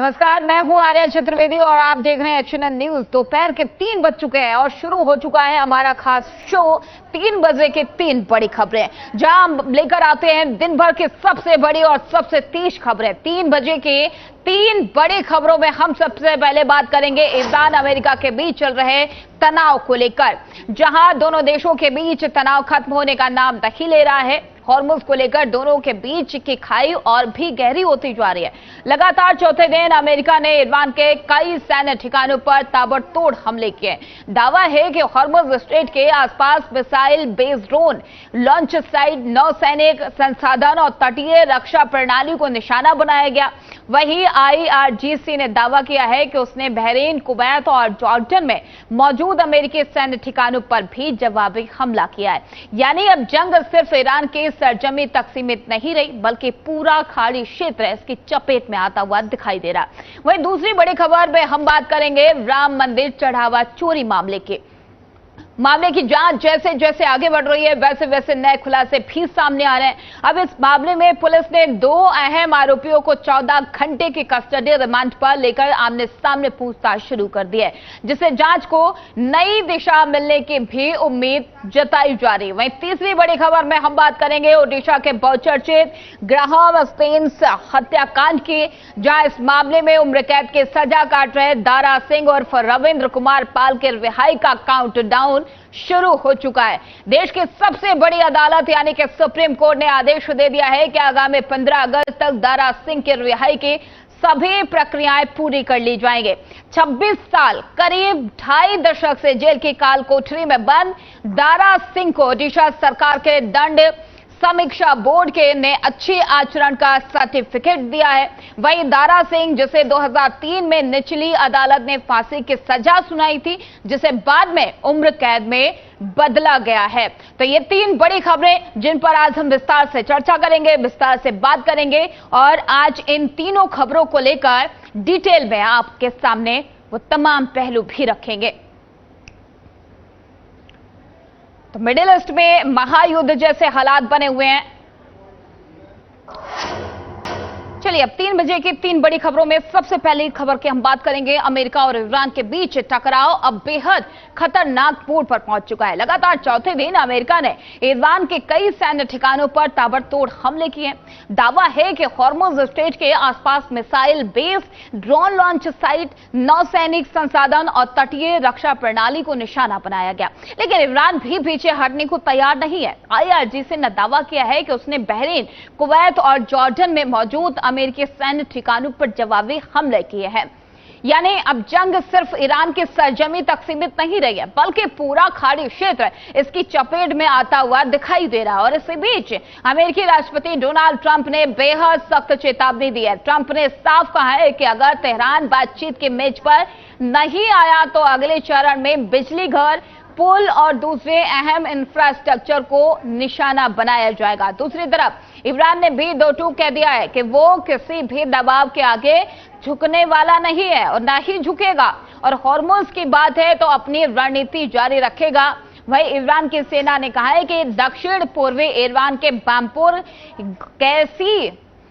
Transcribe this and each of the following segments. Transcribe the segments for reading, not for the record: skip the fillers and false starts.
नमस्कार, मैं हूं आर्या चतुर्वेदी और आप देख रहे हैं एचएनएन न्यूज। दोपहर के 3 बज चुके हैं और शुरू हो चुका है हमारा खास शो 3 बजे के 3 बड़ी खबरें, जहां हम लेकर आते हैं दिन भर की सबसे बड़ी और सबसे तेज खबरें। 3 बजे के 3 बड़ी खबरों में हम सबसे पहले बात करेंगे ईरान अमेरिका के बीच चल रहे तनाव को लेकर, जहां दोनों देशों के बीच तनाव खत्म होने का नाम नहीं ले रहा है। हॉर्मुज को लेकर दोनों के बीच की खाई और भी गहरी होती जा रही है। लगातार चौथे दिन अमेरिका ने ईरान के कई सैन्य ठिकानों पर ताबड़तोड़ हमले किए। दावा है कि हॉर्मुज स्ट्रेट के आसपास missile base drone, launch site, नौसैनिक संसाधन और तटीय रक्षा प्रणाली को निशाना बनाया गया। वहीं IRGC ने दावा किया है कि उसने बहरीन, कुवैत और जॉर्डन में मौजूद अमेरिकी सैन्य ठिकानों पर भी जवाबी हमला किया है। यानी अब जंग सिर्फ ईरान के सरजमी तक सीमित नहीं रही, बल्कि पूरा खाड़ी क्षेत्र इसकी चपेट में आता हुआ दिखाई दे रहा। वहीं दूसरी बड़ी खबर में हम बात करेंगे राम मंदिर चढ़ावा चोरी मामले की जांच जैसे जैसे आगे बढ़ रही है, वैसे वैसे नए खुलासे भी सामने आ रहे हैं। अब इस मामले में पुलिस ने 2 अहम आरोपियों को 14 घंटे की कस्टडी रिमांड पर लेकर आमने सामने पूछताछ शुरू कर दी है, जिससे जांच को नई दिशा मिलने की भी उम्मीद जताई जा रही है। वहीं तीसरी बड़ी खबर में हम बात करेंगे ओडिशा के बहुचर्चित ग्राहम स्टेन्स हत्याकांड की, जहां इस मामले में उम्र कैद की सजा काट रहे दारा सिंह और रविंद्र कुमार पाल के रिहाई का काउंटडाउन शुरू हो चुका है। देश की सबसे बड़ी अदालत यानी कि सुप्रीम कोर्ट ने आदेश दे दिया है कि आगामी 15 अगस्त तक दारा सिंह की रिहाई की सभी प्रक्रियाएं पूरी कर ली जाएंगी। 26 साल, करीब 2.5 दशक से जेल की काल कोठरी में बंद दारा सिंह को ओडिशा सरकार के दंड समीक्षा बोर्ड के ने अच्छी आचरण का सर्टिफिकेट दिया है। वहीं दारा सिंह, जिसे 2003 में निचली अदालत ने फांसी की सजा सुनाई थी, जिसे बाद में उम्र कैद में बदला गया है। तो ये 3 बड़ी खबरें जिन पर आज हम विस्तार से चर्चा करेंगे, विस्तार से बात करेंगे और आज इन तीनों खबरों को लेकर डिटेल में आपके सामने वो तमाम पहलू भी रखेंगे। तो मिडिल ईस्ट में महायुद्ध जैसे हालात बने हुए हैं। चलिए अब 3 बजे की 3 बड़ी खबरों में सबसे पहली खबर की हम बात करेंगे। अमेरिका और ईरान के बीच टकराव अब बेहद खतरनाक मोड़ पर पहुंच चुका है। लगातार चौथे दिन अमेरिका ने ईरान के कई सैन्य ठिकानों पर ताबड़तोड़ हमले किए। दावा है कि हॉर्मुज स्ट्रेट के आसपास missile base, drone launch site, नौसैनिक संसाधन और तटीय रक्षा प्रणाली को निशाना बनाया गया। लेकिन ईरान भी पीछे हटने को तैयार नहीं है। IRGC ने दावा किया है कि उसने बहरीन, कुवैत और जॉर्डन में मौजूद अमेरिकी सैन्य ठिकानों पर जवाबी हमले किए हैं। यानी अब जंग सिर्फ ईरान की सरजमी तक सीमित नहीं रही है, बल्कि पूरा खाड़ी क्षेत्र इसकी चपेट में आता हुआ दिखाई दे रहा है। और इसी बीच अमेरिकी राष्ट्रपति डोनाल्ड ट्रंप ने बेहद सख्त चेतावनी दी है। ट्रंप ने साफ कहा है कि अगर तेहरान बातचीत की मेज पर नहीं आया तो अगले चरण में बिजली घर, पुल और दूसरे अहम इंफ्रास्ट्रक्चर को निशाना बनाया जाएगा। दूसरी तरफ ईरान ने भी दो टूक कह दिया है कि वो किसी भी दबाव के आगे झुकने वाला नहीं है और ना ही झुकेगा, और हॉर्मुज की बात है तो अपनी रणनीति जारी रखेगा। वहीं ईरान की सेना ने कहा है कि दक्षिण पूर्वी ईरान के बामपुर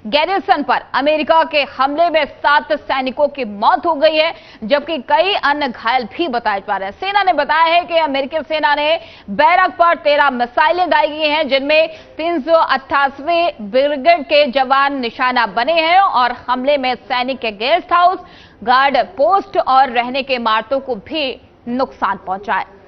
गैरिसन पर अमेरिका के हमले में 7 सैनिकों की मौत हो गई है, जबकि कई अन्य घायल भी बताए जा रहे हैं। सेना ने बताया है कि अमेरिकी सेना ने बैरक पर 13 मिसाइलें दागी हैं, जिनमें 388वें ब्रिगेड के जवान निशाना बने हैं और हमले में सैनिक के गेस्ट हाउस, गार्ड पोस्ट और रहने के इमारतों को भी नुकसान पहुंचा है।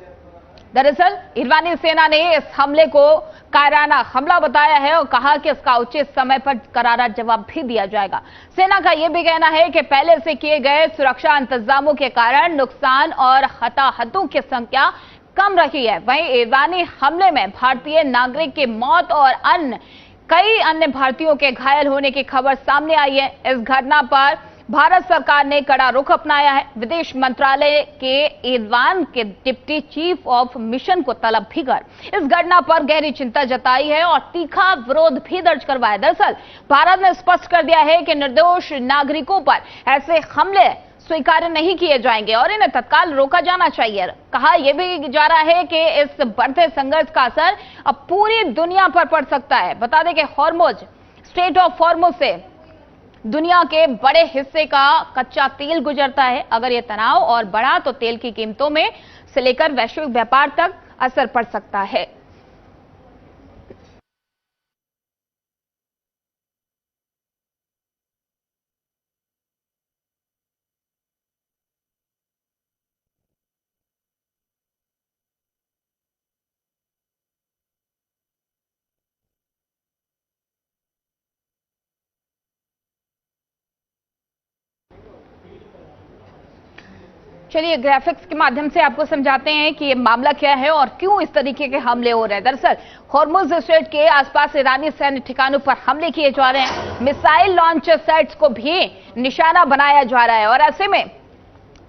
दरअसल ईरानी सेना ने इस हमले को कायराना हमला बताया है और कहा कि इसका उचित समय पर करारा जवाब भी दिया जाएगा। सेना का यह भी कहना है कि पहले से किए गए सुरक्षा इंतजामों के कारण नुकसान और हताहतों की संख्या कम रही है। वहीं ईरानी हमले में भारतीय नागरिक की मौत और कई अन्य भारतीयों के घायल होने की खबर सामने आई है। इस घटना पर भारत सरकार ने कड़ा रुख अपनाया है। विदेश मंत्रालय के ईरान के डिप्टी चीफ ऑफ मिशन को तलब भी कर इस घटना पर गहरी चिंता जताई है और तीखा विरोध भी दर्ज करवाया। दरअसल भारत ने स्पष्ट कर दिया है कि निर्दोष नागरिकों पर ऐसे हमले स्वीकार्य नहीं किए जाएंगे और इन्हें तत्काल रोका जाना चाहिए। कहा यह भी जा रहा है कि इस बढ़ते संघर्ष का असर अब पूरी दुनिया पर पड़ सकता है। बता दें कि हॉर्मुज, स्ट्रेट ऑफ हॉर्मुज से दुनिया के बड़े हिस्से का कच्चा तेल गुजरता है। अगर यह तनाव और बढ़ा तो तेल की कीमतों में से लेकर वैश्विक व्यापार तक असर पड़ सकता है। चलिए ग्राफिक्स के माध्यम से आपको समझाते हैं कि ये मामला क्या है और क्यों इस तरीके के हमले हो रहे हैं। दरअसल हॉर्मुज़ स्ट्रेट के आसपास ईरानी सैन्य ठिकानों पर हमले किए जा रहे हैं। मिसाइल लॉन्च साइट्स को भी निशाना बनाया जा रहा है और ऐसे में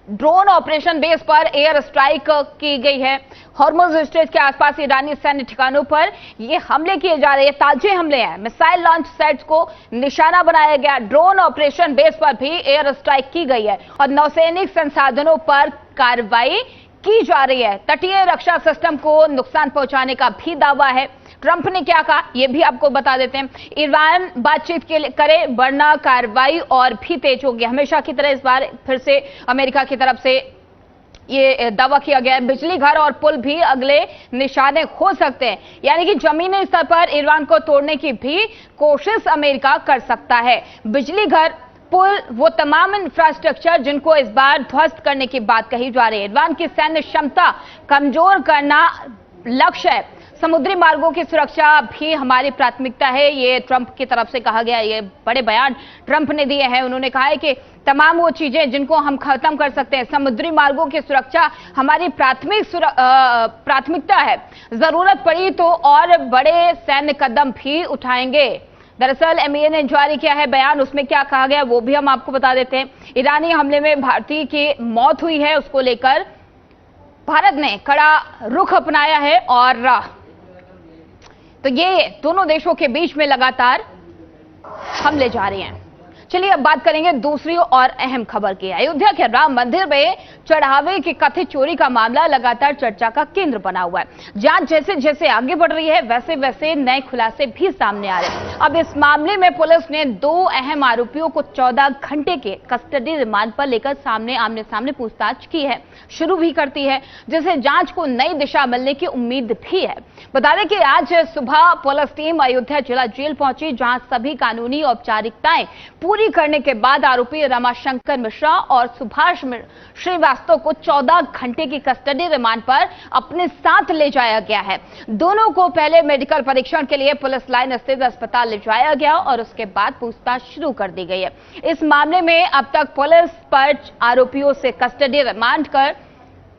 ड्रोन ऑपरेशन बेस पर एयर स्ट्राइक की गई है। हॉर्मुज़ स्ट्रेट के आसपास ईरानी सैन्य ठिकानों पर ये हमले किए जा रहे हैं। ताजे हमले हैं। मिसाइल लॉन्च साइट्स को निशाना बनाया गया। ड्रोन ऑपरेशन बेस पर भी एयर स्ट्राइक की गई है और नौसैनिक संसाधनों पर कार्रवाई की जा रही है। तटीय रक्षा सिस्टम को नुकसान पहुंचाने का भी दावा है। ट्रंप ने क्या कहा यह भी आपको बता देते हैं। ईरान बातचीत के लिए करे वरना कार्रवाई और भी तेज होगी। हमेशा की तरह इस बार फिर से अमेरिका की तरफ से ये दावा किया गया है। बिजली घर और पुल भी अगले निशाने हो सकते हैं, यानी कि जमीनी स्तर पर ईरान को तोड़ने की भी कोशिश अमेरिका कर सकता है। बिजली घर, पुल, वो तमाम इंफ्रास्ट्रक्चर जिनको इस बार ध्वस्त करने की बात कही जा रही है। ईरान की सैन्य क्षमता कमजोर करना लक्ष्य है। समुद्री मार्गों की सुरक्षा भी हमारी प्राथमिकता है, ये ट्रंप की तरफ से कहा गया। ये बड़े बयान ट्रंप ने दिए हैं। उन्होंने कहा है कि तमाम वो चीजें जिनको हम खत्म कर सकते हैं, समुद्री मार्गों की सुरक्षा हमारी प्राथमिकता है। जरूरत पड़ी तो और बड़े सैन्य कदम भी उठाएंगे। दरअसल एमईए ने जारी किया है बयान, उसमें क्या कहा गया वो भी हम आपको बता देते हैं। ईरानी हमले में भारतीय की मौत हुई है, उसको लेकर भारत ने कड़ा रुख अपनाया है और तो ये दोनों देशों के बीच में लगातार हमले जारी हैं। चलिए अब बात करेंगे दूसरी और अहम खबर की। अयोध्या के राम मंदिर में चढ़ावे की कथित चोरी का मामला लगातार चर्चा का केंद्र बना हुआ है। जांच जैसे जैसे आगे बढ़ रही है वैसे वैसे नए खुलासे भी सामने आ रहे हैं। अब इस मामले में पुलिस ने 2 अहम आरोपियों को 14 घंटे के कस्टडी रिमांड पर लेकर आमने सामने पूछताछ की है, शुरू भी करती है, जिससे जांच को नई दिशा मिलने की उम्मीद भी है। बता दें कि आज सुबह पुलिस टीम अयोध्या जिला जेल पहुंची, जहां सभी कानूनी औपचारिकताएं पूरी करने के बाद आरोपी रमाशंकर मिश्रा और सुभाष श्रीवास्तव को 14 घंटे की कस्टडी रिमांड पर अपने साथ ले जाया गया है। दोनों को पहले मेडिकल परीक्षण के लिए पुलिस लाइन स्थित अस्पताल ले जाया गया और उसके बाद पूछताछ शुरू कर दी गई है। इस मामले में अब तक पुलिस 5 आरोपियों से कस्टडी रिमांड कर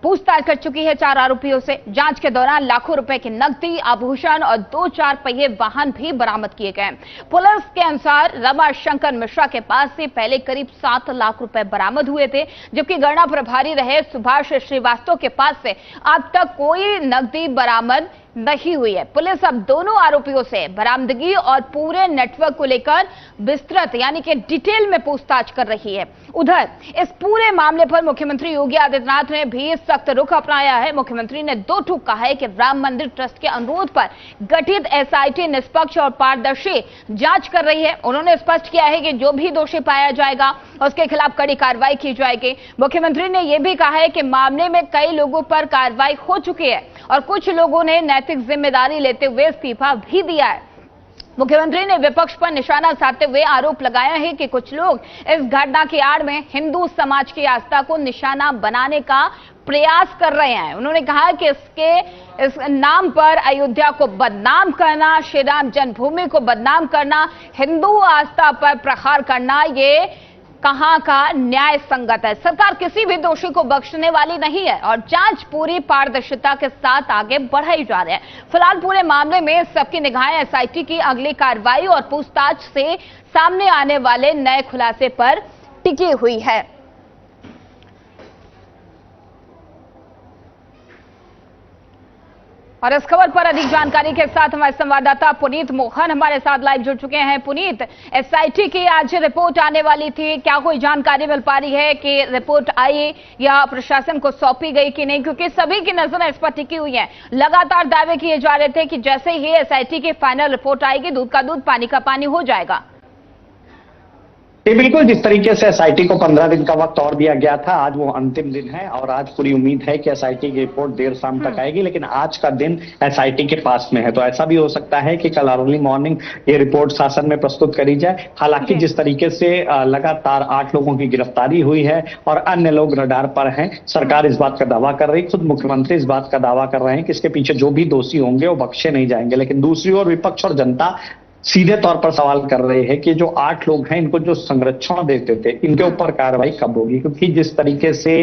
पूछताछ कर चुकी है। 4 आरोपियों से जांच के दौरान लाखों रुपए की नकदी, आभूषण और 2 4 पहिए वाहन भी बरामद किए गए। पुलिस के अनुसार रमाशंकर मिश्रा के पास से पहले करीब 7 लाख रुपए बरामद हुए थे, जबकि गणना प्रभारी रहे सुभाष श्रीवास्तव के पास से अब तक कोई नकदी बरामद नहीं हुई है। पुलिस अब दोनों आरोपियों से बरामदगी और पूरे नेटवर्क को लेकर विस्तृत यानी कि डिटेल में पूछताछ कर रही है। उधर इस पूरे मामले पर मुख्यमंत्री योगी आदित्यनाथ ने भी सख्त रुख अपनाया है। मुख्यमंत्री ने 2 टूक कहा है कि राम मंदिर ट्रस्ट के अनुरोध पर गठित एसआईटी निष्पक्ष और पारदर्शी जांच कर रही है। उन्होंने स्पष्ट किया है कि जो भी दोषी पाया जाएगा उसके खिलाफ कड़ी कार्रवाई की जाएगी। मुख्यमंत्री ने यह भी कहा है कि मामले में कई लोगों पर कार्रवाई हो चुकी है और कुछ लोगों ने नैतिक जिम्मेदारी लेते हुए इस्तीफा भी दिया है। मुख्यमंत्री ने विपक्ष पर निशाना साधते हुए आरोप लगाया है कि कुछ लोग इस घटना की आड़ में हिंदू समाज की आस्था को निशाना बनाने का प्रयास कर रहे हैं। उन्होंने कहा कि इस नाम पर अयोध्या को बदनाम करना, श्री राम जन्मभूमि को बदनाम करना, हिंदू आस्था पर प्रहार करना, ये कहां का न्याय संगत है। सरकार किसी भी दोषी को बख्शने वाली नहीं है और जांच पूरी पारदर्शिता के साथ आगे बढ़ाई जा रही है। फिलहाल पूरे मामले में सबकी निगाहें एसआईटी की अगली कार्रवाई और पूछताछ से सामने आने वाले नए खुलासे पर टिकी हुई है। और इस खबर पर अधिक जानकारी के साथ हमारे संवाददाता पुनीत मोहन हमारे साथ लाइव जुड़ चुके हैं। पुनीत, एसआईटी की आज रिपोर्ट आने वाली थी, क्या कोई जानकारी मिल पा रही है कि रिपोर्ट आई या प्रशासन को सौंपी गई कि नहीं? क्योंकि सभी की नजर इस पर टिकी हुई है। लगातार दावे किए जा रहे थे कि जैसे ही एसआईटी की फाइनल रिपोर्ट आएगी दूध का दूध पानी का पानी हो जाएगा। ये बिल्कुल जिस तरीके से एसआईटी को 15 दिन का वक्त और दिया गया था, आज वो अंतिम दिन है और आज पूरी उम्मीद है कि एसआईटी की रिपोर्ट देर शाम तक आएगी, लेकिन आज का दिन एसआईटी के पास में है, तो ऐसा भी हो सकता है कि कल अर्ली मॉर्निंग ये रिपोर्ट शासन में प्रस्तुत करी जाए। हालांकि जिस तरीके से लगातार 8 लोगों की गिरफ्तारी हुई है और अन्य लोग रडार पर हैं, सरकार इस बात का दावा कर रही है, खुद मुख्यमंत्री इस बात का दावा कर रहे हैं कि इसके पीछे जो भी दोषी होंगे वो बख्शे नहीं जाएंगे। लेकिन दूसरी ओर विपक्ष और जनता सीधे तौर पर सवाल कर रहे हैं कि जो 8 लोग हैं इनको जो संरक्षण देते थे इनके ऊपर कार्रवाई कब होगी, क्योंकि जिस तरीके से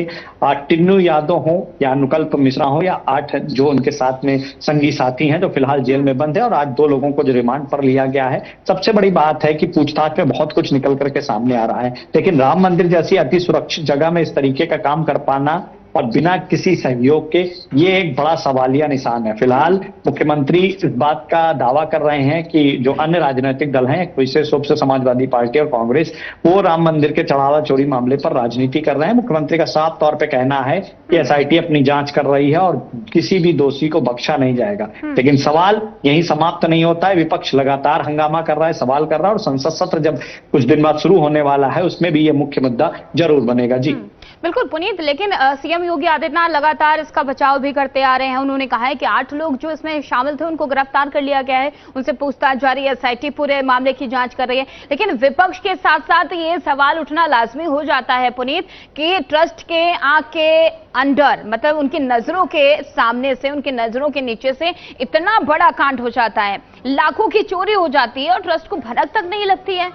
टिन्नू यादव हो या अनुकल्प मिश्रा हो या 8 जो उनके साथ में संगी साथी हैं जो फिलहाल जेल में बंद है, और आज 2 लोगों को जो रिमांड पर लिया गया है। सबसे बड़ी बात है कि पूछताछ में बहुत कुछ निकल करके सामने आ रहा है, लेकिन राम मंदिर जैसी अति सुरक्षित जगह में इस तरीके का काम कर पाना और बिना किसी सहयोग के, ये एक बड़ा सवालिया निशान है। फिलहाल मुख्यमंत्री इस बात का दावा कर रहे हैं कि जो अन्य राजनीतिक दल हैं, विशेष रूप से समाजवादी पार्टी और कांग्रेस, वो राम मंदिर के चढ़ावा चोरी मामले पर राजनीति कर रहे हैं। मुख्यमंत्री का साफ तौर पे कहना है कि एसआईटी अपनी जांच कर रही है और किसी भी दोषी को बख्शा नहीं जाएगा। लेकिन सवाल यहीं समाप्त नहीं होता है, विपक्ष लगातार हंगामा कर रहा है, सवाल कर रहा है, और संसद सत्र जब कुछ दिन बाद शुरू होने वाला है उसमें भी ये मुख्य मुद्दा जरूर बनेगा। जी बिल्कुल पुनीत, लेकिन सीएम योगी आदित्यनाथ लगातार इसका बचाव भी करते आ रहे हैं। उन्होंने कहा है कि 8 लोग जो इसमें शामिल थे उनको गिरफ्तार कर लिया गया है, उनसे पूछताछ जारी है, एसआईटी पूरे मामले की जांच कर रही है। लेकिन विपक्ष के साथ साथ ये सवाल उठना लाजमी हो जाता है पुनीत कि ट्रस्ट के आंख के अंडर, मतलब उनकी नजरों के सामने से, उनकी नजरों के नीचे से इतना बड़ा कांड हो जाता है, लाखों की चोरी हो जाती है और ट्रस्ट को भनक तक नहीं लगती है।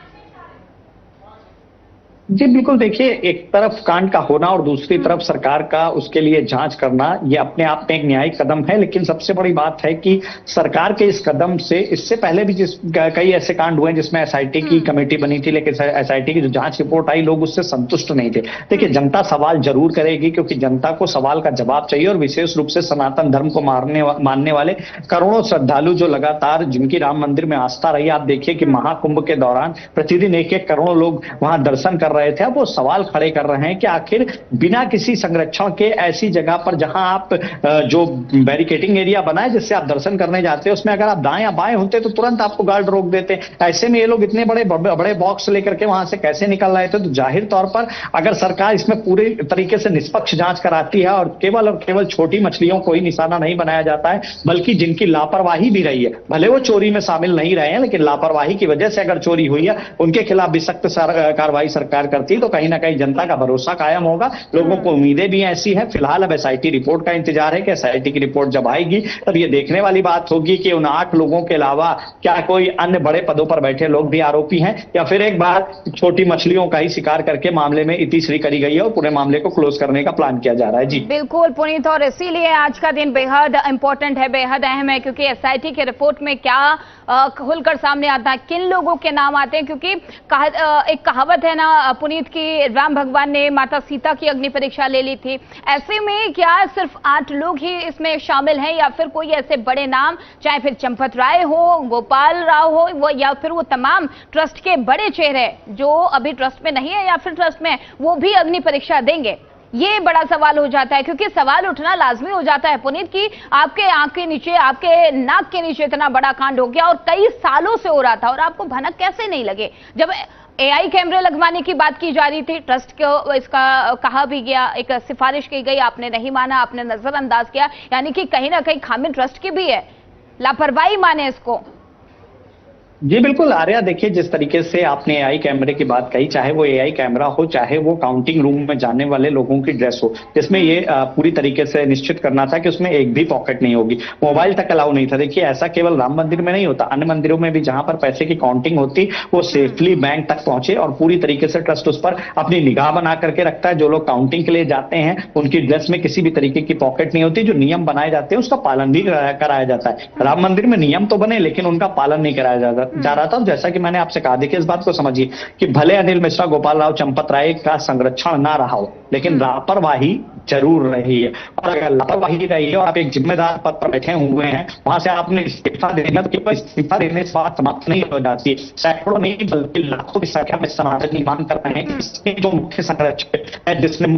जी बिल्कुल, देखिए, एक तरफ कांड का होना और दूसरी तरफ सरकार का उसके लिए जांच करना, ये अपने आप में एक न्यायिक कदम है। लेकिन सबसे बड़ी बात है कि सरकार के इस कदम से, इससे पहले भी कई ऐसे कांड हुए जिसमें एसआईटी की कमेटी बनी थी, लेकिन एसआईटी की जो जांच रिपोर्ट आई लोग उससे संतुष्ट नहीं थे। देखिए, जनता सवाल जरूर करेगी, क्योंकि जनता को सवाल का जवाब चाहिए, और विशेष रूप से सनातन धर्म को मानने वाले करोड़ों श्रद्धालु जो लगातार जिनकी राम मंदिर में आस्था रही। आप देखिए कि महाकुंभ के दौरान प्रतिदिन 1-1 करोड़ लोग वहां दर्शन कर रहे थे। अब वो सवाल खड़े कर रहे हैं कि आखिर बिना किसी संरक्षण के ऐसी जगह पर जहां आप जो बैरिकेडिंग एरिया बना है जिससे आप दर्शन करने जाते हैं, उसमें अगर आप दाएं या बाएं होते तो तुरंत आपको गार्ड रोक देते। ऐसे में ये लोग इतने बड़े बॉक्स लेकर के वहां से कैसे निकल रहे थे? तो जाहिर तौर पर अगर सरकार इसमें पूरे तरीके से निष्पक्ष जांच कराती है और केवल छोटी मछलियों को ही निशाना नहीं बनाया जाता है, बल्कि जिनकी लापरवाही भी रही है, भले वो चोरी में शामिल नहीं रहे हैं, लेकिन लापरवाही की वजह से अगर चोरी हुई है, उनके खिलाफ भी सख्त कार्रवाई सरकार करती है, तो कहीं ना कहीं जनता का भरोसा कायम होगा। लोगों को उम्मीदें भी ऐसी हैं। फिलहाल अब एसआईटी रिपोर्ट का इंतजार है कि एसआईटी की रिपोर्ट जब आएगी तब ये देखने वाली बात होगी कि उन 8 लोगों के अलावा क्या कोई अन्य बड़े पदों पर बैठे लोग भी आरोपी हैं, या फिर एक बार छोटी मछलियों का ही शिकार करके मामले में इतिश्री करी गई है और पूरे मामले को क्लोज करने का प्लान किया जा रहा है। जी बिल्कुल पुनीत, और इसीलिए आज का दिन बेहद इंपॉर्टेंट है, बेहद अहम है, क्योंकि एसआईटी के रिपोर्ट में क्या खुलकर सामने आता है, किन लोगों के नाम आते हैं। क्योंकि एक कहावत है ना पुनीत की, राम भगवान ने माता सीता की अग्नि परीक्षा ले ली थी। ऐसे में क्या सिर्फ 8 लोग ही इसमें शामिल हैं, या फिर कोई ऐसे बड़े नाम, चाहे फिर चंपत राय हो, गोपाल राव हो, वो या फिर वो तमाम ट्रस्ट के बड़े चेहरे जो अभी ट्रस्ट में नहीं है या फिर ट्रस्ट में, वो भी अग्नि परीक्षा देंगे? ये बड़ा सवाल हो जाता है, क्योंकि सवाल उठना लाजमी हो जाता है पुनीत की आपके आंख के नीचे, आपके नाक के नीचे इतना बड़ा कांड हो गया और कई सालों से हो रहा था, और आपको भनक कैसे नहीं लगे? जब एआई कैमरे लगवाने की बात की जा रही थी, ट्रस्ट को इसका कहा भी गया, एक सिफारिश की गई, आपने नहीं माना, आपने नजरअंदाज किया, यानी कि कहीं ना कहीं खामी ट्रस्ट की भी है, लापरवाही माने इसको। जी बिल्कुल आर्या, देखिए, जिस तरीके से आपने एआई कैमरे की बात कही, चाहे वो एआई कैमरा हो, चाहे वो काउंटिंग रूम में जाने वाले लोगों की ड्रेस हो, जिसमें ये पूरी तरीके से निश्चित करना था कि उसमें एक भी पॉकेट नहीं होगी, मोबाइल तक अलाउ नहीं था। देखिए, ऐसा केवल राम मंदिर में नहीं होता, अन्य मंदिरों में भी जहां पर पैसे की काउंटिंग होती, वो सेफली बैंक तक पहुंचे और पूरी तरीके से ट्रस्ट उस पर अपनी निगाह बना करके रखता है। जो लोग काउंटिंग के लिए जाते हैं उनकी ड्रेस में किसी भी तरीके की पॉकेट नहीं होती। जो नियम बनाए जाते हैं उसका पालन भी कराया जाता है। राम मंदिर में नियम तो बने, लेकिन उनका पालन नहीं कराया जा रहा था। जैसा कि मैंने आपसे कहा, देखिए, इस बात को समझिए कि भले अनिल मिश्रा, गोपाल राव, चंपत राय का संरक्षण ना रहा हो, लेकिन लापरवाही जरूर रही है। और अगर लापरवाही रही है और आप एक जिम्मेदार पद पर बैठे हुए हैं, वहां से आपने इस्तीफा देना, तो केवल इस्तीफा देने से बात समाप्त नहीं हो जाती। सैकड़ों नहीं बल्कि लाखों की संख्या में समाज मांग कर रहे हैं कि इसके जो मुख्य संरक्षक है, जिसने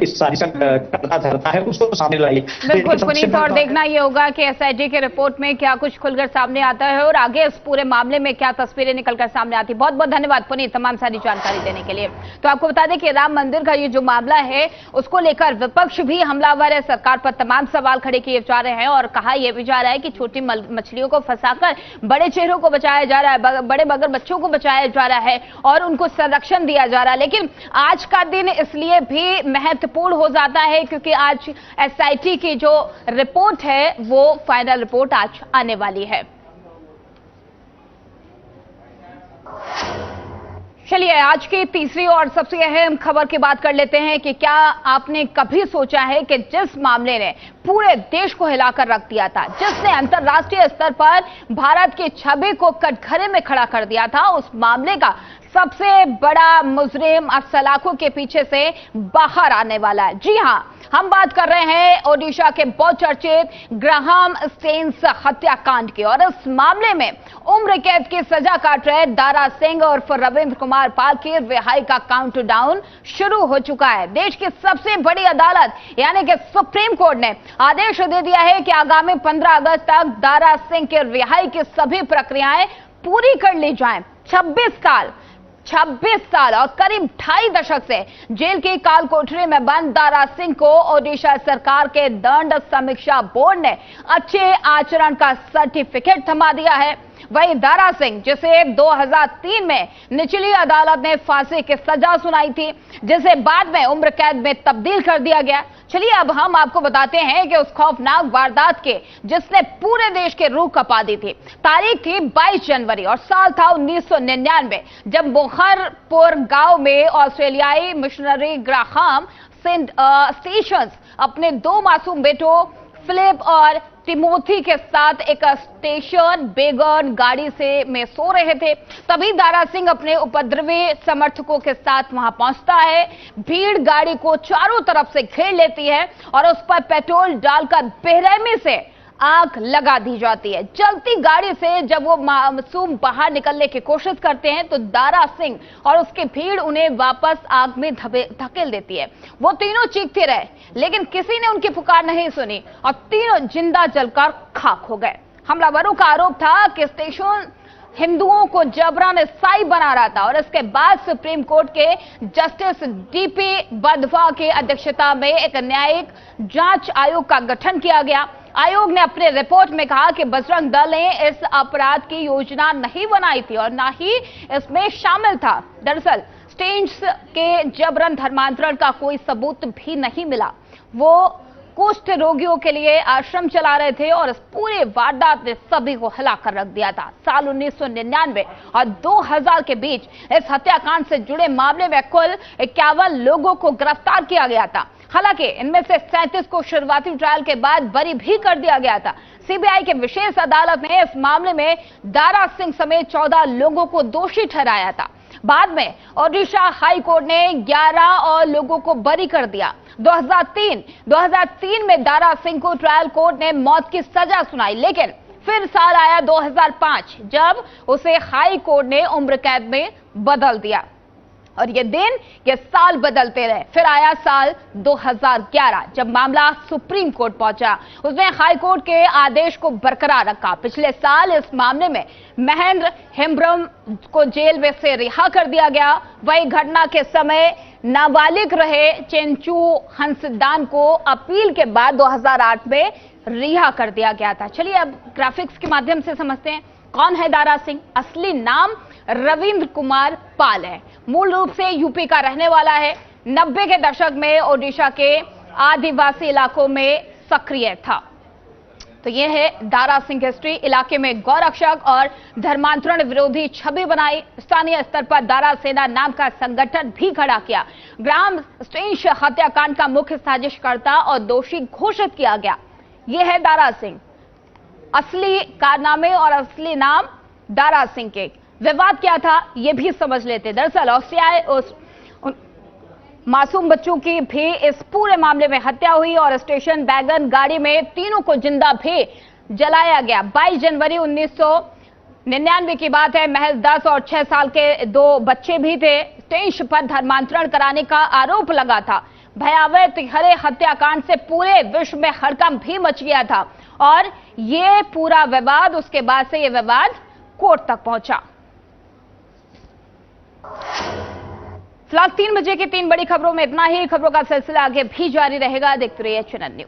इस सारी करता धरता है, उसको सामने लाइए। बिल्कुल पुनीत, और देखना ये होगा कि एसआईटी के रिपोर्ट में क्या कुछ खुलकर सामने आता है और आगे इस पूरे मामले में क्या तस्वीरें निकलकर सामने आती। बहुत बहुत धन्यवाद पुनीत तमाम सारी जानकारी देने के लिए। तो आपको बता दें कि राम मंदिर का ये जो मामला है उसको लेकर विपक्ष भी हमलावर है, सरकार पर तमाम सवाल खड़े किए जा रहे हैं और कहा यह भी जा रहा है कि छोटी मछलियों को फंसाकर बड़े चेहरों को बचाया जा रहा है, बड़े मगर बच्चों को बचाया जा रहा है और उनको संरक्षण दिया जा रहा है। लेकिन आज का दिन इसलिए भी महत्वपूर्ण हो जाता है क्योंकि आज एसआईटी की जो रिपोर्ट है वो फाइनल रिपोर्ट आज आने वाली है। चलिए आज की तीसरी और सबसे अहम खबर की बात कर लेते हैं कि क्या आपने कभी सोचा है कि जिस मामले ने पूरे देश को हिलाकर रख दिया था, जिसने अंतर्राष्ट्रीय स्तर पर भारत की छवि को कटघरे में खड़ा कर दिया था, उस मामले का सबसे बड़ा मुजरिम अब सलाखों के पीछे से बाहर आने वाला है। जी हां, हम बात कर रहे हैं ओडिशा के बहुचर्चित ग्राहम स्टेन्स हत्याकांड की और इस मामले में उम्र कैद की सजा काट रहे दारा सिंह और रविंद्र कुमार पाल की रिहाई का काउंटडाउन शुरू हो चुका है। देश की सबसे बड़ी अदालत यानी कि सुप्रीम कोर्ट ने आदेश दे दिया है कि आगामी 15 अगस्त तक दारा सिंह की रिहाई की सभी प्रक्रियाएं पूरी कर ली जाएं। 26 साल और करीब 2.5 दशक से जेल की काल कोठरी में बंद दारा सिंह को ओडिशा सरकार के दंड समीक्षा बोर्ड ने अच्छे आचरण का सर्टिफिकेट थमा दिया है। वही दारा सिंह, जिसे 2003 में निचली अदालत ने फांसी की सजा सुनाई थी, जिसे बाद में उम्र कैद में तब्दील कर दिया गया। चलिए अब हम आपको बताते हैं कि उस खौफनाक वारदात के जिसने पूरे देश के रूह कपा दी थी। तारीख थी 22 जनवरी और साल था 1999, जब मोहरपुर गांव में ऑस्ट्रेलियाई मिशनरी ग्राहम स्टेशंस अपने 2 मासूम बेटों फिलिप और टिमोथी के साथ एक स्टेशन बेगन गाड़ी में सो रहे थे। तभी दारा सिंह अपने उपद्रवी समर्थकों के साथ वहां पहुंचता है। भीड़ गाड़ी को चारों तरफ से घेर लेती है और उस पर पेट्रोल डालकर बेरहमी से आग लगा दी जाती है। चलती गाड़ी से जब वो मासूम बाहर निकलने की कोशिश करते हैं तो दारा सिंह और उसकी भीड़ उन्हें वापस आग में धकेल देती है। वो तीनों चीखते रहे लेकिन किसी ने उनकी पुकार नहीं सुनी और तीनों जिंदा जलकर खाक हो गए। हमलावरों का आरोप था कि स्टेशन हिंदुओं को जबरन ईसाई बना रहा था और इसके बाद सुप्रीम कोर्ट के जस्टिस डीपी बधवा की अध्यक्षता में एक न्यायिक जांच आयोग का गठन किया गया। आयोग ने अपने रिपोर्ट में कहा कि बजरंग दल ने इस अपराध की योजना नहीं बनाई थी और ना ही इसमें शामिल था। दरअसल स्टेन्स के जबरन धर्मांतरण का कोई सबूत भी नहीं मिला। वो कुष्ठ रोगियों के लिए आश्रम चला रहे थे और इस पूरे वारदात ने सभी को हिलाकर रख दिया था। साल 1999 और 2000 के बीच इस हत्याकांड से जुड़े मामले में कुल 51 लोगों को गिरफ्तार किया गया था। हालांकि इनमें से 37 को शुरुआती ट्रायल के बाद बरी भी कर दिया गया था। सीबीआई के विशेष अदालत ने इस मामले में दारा सिंह समेत 14 लोगों को दोषी ठहराया था। बाद में ओडिशा हाई कोर्ट ने 11 और लोगों को बरी कर दिया। 2003 में दारा सिंह को ट्रायल कोर्ट ने मौत की सजा सुनाई, लेकिन फिर साल आया 2005 जब उसे हाई कोर्ट ने उम्र कैद में बदल दिया और ये साल बदलते रहे। फिर आया साल 2011 जब मामला सुप्रीम कोर्ट पहुंचा। उसने हाई कोर्ट के आदेश को बरकरार रखा। पिछले साल इस मामले में महेंद्र हेम्ब्रम को जेल में से रिहा कर दिया गया। वही घटना के समय नाबालिग रहे चेंचू हंसदान को अपील के बाद 2008 में रिहा कर दिया गया था। चलिए अब ग्राफिक्स के माध्यम से समझते हैं कौन है दारा सिंह। असली नाम रविंद्र कुमार पाल है। मूल रूप से यूपी का रहने वाला है। 90 के दशक में ओडिशा के आदिवासी इलाकों में सक्रिय था। तो यह है दारा सिंह हिस्ट्री। इलाके में गौरक्षक और धर्मांतरण विरोधी छवि बनाई। स्थानीय स्तर पर दारा सेना नाम का संगठन भी खड़ा किया। ग्राम स्टेन्स हत्याकांड का मुख्य साजिशकर्ता और दोषी घोषित किया गया। यह है दारा सिंह। असली कारनामे और असली नाम दारा सिंह के। विवाद क्या था यह भी समझ लेते। दरअसल मासूम बच्चों की भी इस पूरे मामले में हत्या हुई और स्टेशन वैगन गाड़ी में तीनों को जिंदा भी जलाया गया। 22 जनवरी 1999 की बात है। महज 10 और 6 साल के दो बच्चे भी थे। स्टेशन पर धर्मांतरण कराने का आरोप लगा था। भयावह तिहरे हत्याकांड से पूरे विश्व में हड़कंप भी मच गया था और ये पूरा विवाद, उसके बाद से ये विवाद कोर्ट तक पहुंचा। फिलहाल 3 बजे की 3 बड़ी खबरों में इतना ही। खबरों का सिलसिला आगे भी जारी रहेगा। देखते रहिए चैनल न्यूज।